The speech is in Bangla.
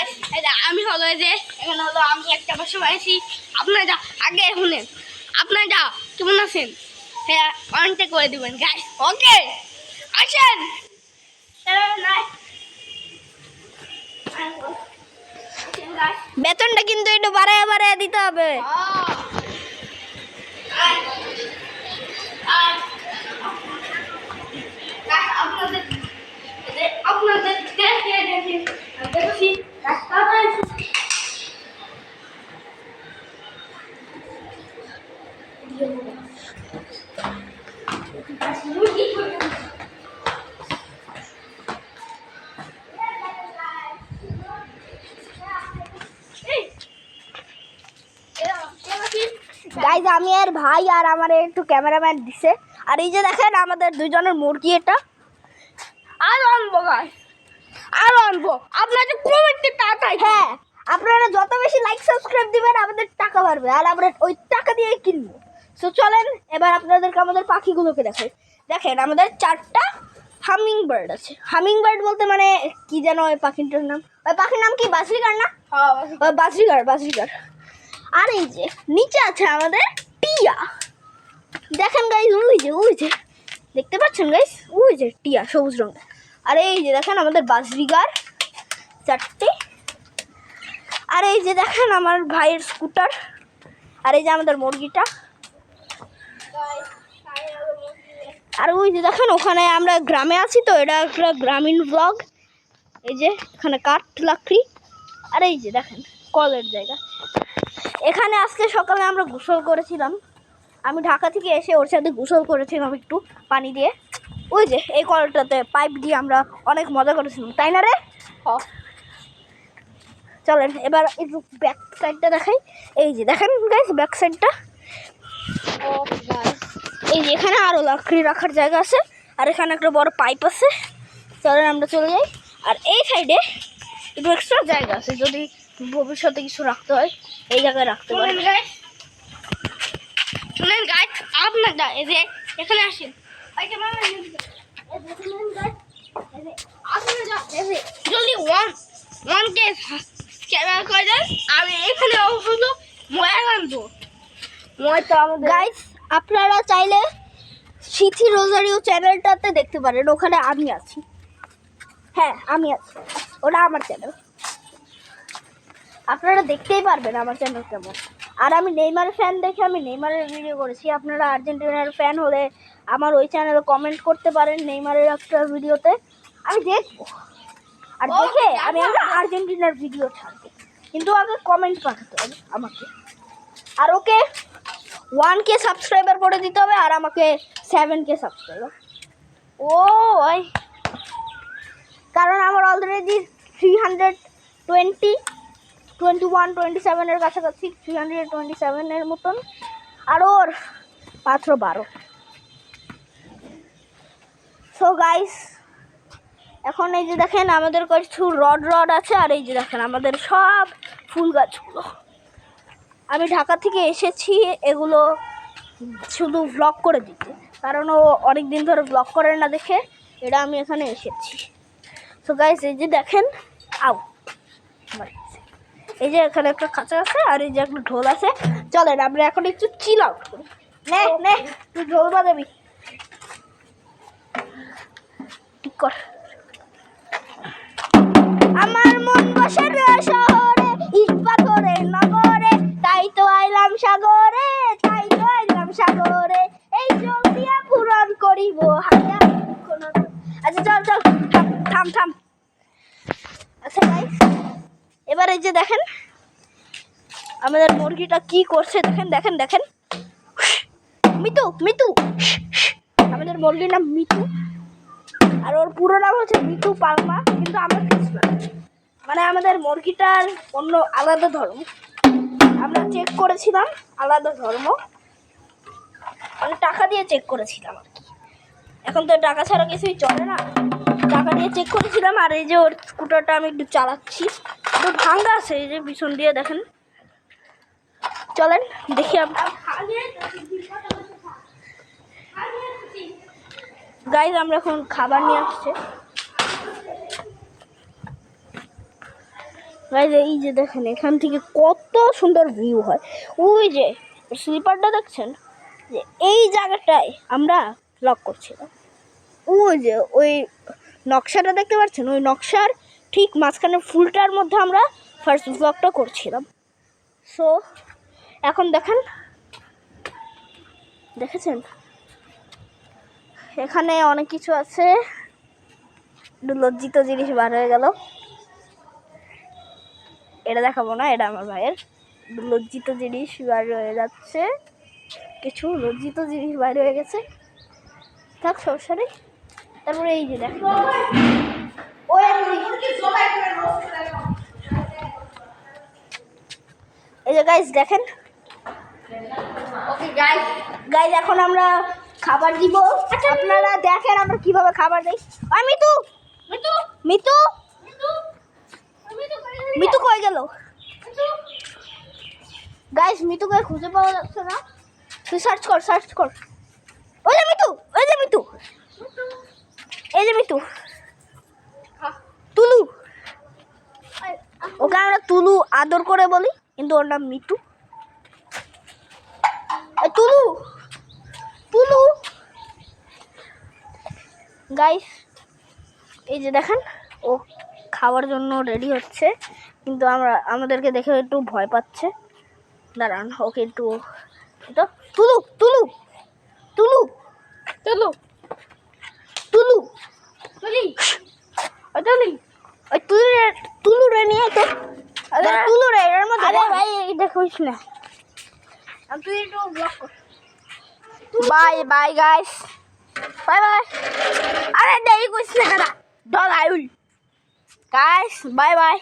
গাইস আমি হলো যে এখানে হলো আমি একটা বসে আছি আপনারা আগে শুনেন আপনারা কেমন আছেন হ্যাঁ অনটা করে দিবেন গাইস ওকে আসেন বেতনটা কিন্তু একটু বাড়ায় বাড়ায় দিতে হবে। গাইজ আমি আর ভাই আর আমার একটু ক্যামেরাম্যান দিছে। আর এই যে দেখেন আমাদের দুজনের মুরগি, এটা আর আনবো গাইস আর আনবো আপনাদের কমেন্টে টাকা। হ্যাঁ, আপনারা যত বেশি লাইক সাবস্ক্রাইব দিবেন আমাদের টাকা বাড়বে আর আমরা ওই টাকা দিয়ে কিনবো। সো চলেন এবার আপনাদেরকে আমাদের পাখিগুলোকে দেখাই। দেখেন আমাদের 4টা হামিং বার্ড আছে। হামিং বার্ড বলতে মানে কি যেন ওই পাখিটার নাম, ওই পাখির নাম কি বাজরিগার না? ওই বাজরিগার। আর এই যে নিচে আছে আমাদের টিয়া। দেখেন গাইজ ওই যে দেখতে পাচ্ছেন গাইজ, ওই যে টিয়া সবুজ রঙের। আর এই যে দেখেন আমাদের বাজরিগার 4টে। আর এই যে দেখেন আমার ভাইয়ের স্কুটার। আর এই যে আমাদের মুরগিটা। আর ওই যে দেখেন ওখানে আমরা গ্রামে আছি তো, এটা একটা গ্রামীণ ব্লগ। এই যে এখানে কাঠ লাকড়ি। আর এই যে দেখেন কলের জায়গা। এখানে আজকে সকালে আমরা গোসল করেছিলাম। আমি ঢাকা থেকে এসে ওর সাথে গোসল করেছিলাম একটু পানি দিয়ে। ওই যে এই কলটাতে পাইপ দিয়ে আমরা অনেক মজা করেছিলাম, তাই না রে? চলেন এবার একটু ব্যাক সাইডটা দেখাই। এই যে দেখেন গাইস ব্যাক সাইডটা। এই যে এখানে আরও লাকড়ি রাখার জায়গা আছে আর এখানে একটা বড় পাইপ আছে। চলেন আমরা চলে যাই। আর এই সাইডে একটু এক্সট্রা জায়গা আছে, যদি ভবিষ্যতে কিছু রাখতে হয় এই জায়গায় রাখতে পারেন। শুনেন গাইস আপনারা এই যে এখানে আসেন জলদি ওয়ান কে ক্যামেরা করে দেন। আমি এখানে হলো ময়া আনবো তো আমাদের গাইস আপনারা চাইলে সিথি রোজারিও চ্যানেলটাতে দেখতে পারেন, ওখানে আমি আছি। হ্যাঁ আমি আছি, ওটা আমার চ্যানেল, আপনারা দেখতেই পারবেন আমার চ্যানেল কেমন। আর আমি নেইমারের ফ্যান দেখে আমি নেইমারের ভিডিও করেছি। আপনারা আর্জেন্টিনার ফ্যান হলে আমার ওই চ্যানেলে কমেন্ট করতে পারেন নেইমারের একটা ভিডিওতে, আমি দেখবো। আর দেখে আমি একটা আর্জেন্টিনার ভিডিও ছাড়বো, কিন্তু আগে কমেন্ট পাঠাতে হবে আমাকে। আর ওকে 1K সাবস্ক্রাইবার করে দিতে হবে আর আমাকে 7K সাবস্ক্রাইবার। ওই কারণ আমার অলরেডি 321-27 কাছাকাছি, 327 মতন। আর ওর মাত্র 12। সো গাইস এখন এই যে দেখেন আমাদের কিছু রড আছে। আর এই যে দেখেন আমাদের সব ফুল গাছগুলো। আমি ঢাকা থেকে এসেছি এগুলো শুধু ব্লগ করে দিতে, কারণ ও অনেক দিন ধরে ব্লগ করে না দেখে এটা আমি এখানে এসেছি। সো গাইস এই যে দেখেন এই যে এখানে একটা খাঁচা আছে আর এই যে একটা ঢোল আছে। চলেন আমরা এখন একটু চিল আউট করি। নে তুই ঢোল বাজাবি, ঠিক কর। আমার মন বসে শহরে ইট পাথরের নগরে, তাই তো আইলাম সাগরে, এই জল দিয়া পূরণ করিব। আচ্ছা চল থাম। আচ্ছা গাইস এবার এই যে দেখেন আমাদের মুরগিটা কি করছে। দেখেন মিতু আমাদের মুরগির নাম মিতু। আর ওর পুরো নাম হচ্ছে মিতু পালমা, কিন্তু আমরা মানে আমাদের মুরগিটার অন্য আলাদা ধর্ম, আমরা চেক করেছিলাম আলাদা ধর্ম, মানে টাকা দিয়ে চেক করেছিলাম আর কি। এখন তো টাকা ছাড়া কিছুই চলে না, টাকা দিয়ে চেক করেছিলাম। আর এই যে ওর স্কুটারটা আমি একটু চালাচ্ছি, একটু ভাঙ্গা আছে এই যে পিছন দিয়ে দেখেন। চলেন দেখি গাইজ আমরা এখন খাবার নিয়ে আসছে। গাইজ এই যে দেখেন এখান থেকে কত সুন্দর ভিউ হয়। ওই যে স্লিপারটা দেখছেন, যে এই জায়গাটায় আমরা ব্লগ করছিলাম। ওই যে ওই নকশাটা দেখতে পাচ্ছেন, ওই নকশার ঠিক মাঝখানে ফুলটার মধ্যে আমরা ফার্স্ট ব্লগটা করছিলাম। সো এখন দেখেছেন এখানে অনেক কিছু আছে। একটু লজ্জিত জিনিস বার হয়ে গেল, এটা দেখাবো না, এটা আমার ভাইয়ের। লজ্জিত জিনিস বার হয়ে যাচ্ছে, কিছু লজ্জিত জিনিস বার হয়ে গেছে, থাক সমস্যা নেই। তারপরে এই যে দেখেন এই যে গাইজ দেখেন, ওকে গাইস, গাইজ এখন আমরা খাবার দিব। আপনারা দেখেন আমরা কিভাবে খাবার দিই। আর মিতু মিতু মিতু মিতু মিতু মিতু কই গেল? গাইজ মিতুকে খুঁজে পাওয়া যাচ্ছে না, তুই সার্চ কর। ওই যে মিতু, এই যে মিতু তুলু, ওকে আমরা তুলু আদর করে বলি, কিন্তু ওর নাম মিতু। এই তুলু গাইস এই যে দেখেন ও খাওয়ার জন্য রেডি হচ্ছে, কিন্তু আমাদেরকে দেখে একটু ভয় পাচ্ছে। দাঁড়ান ওকে একটু তুলু তুলু তুলু চলো তুলু চলি ওই তুলু রে নিয়ে তো, তুলু রে এর মধ্যে। আরে ভাই দেখিস না, তুই একটু ব্লক কর। Bye guys, bye. আরে দেরি করিস না, ডল আইউল গাইস, বাই।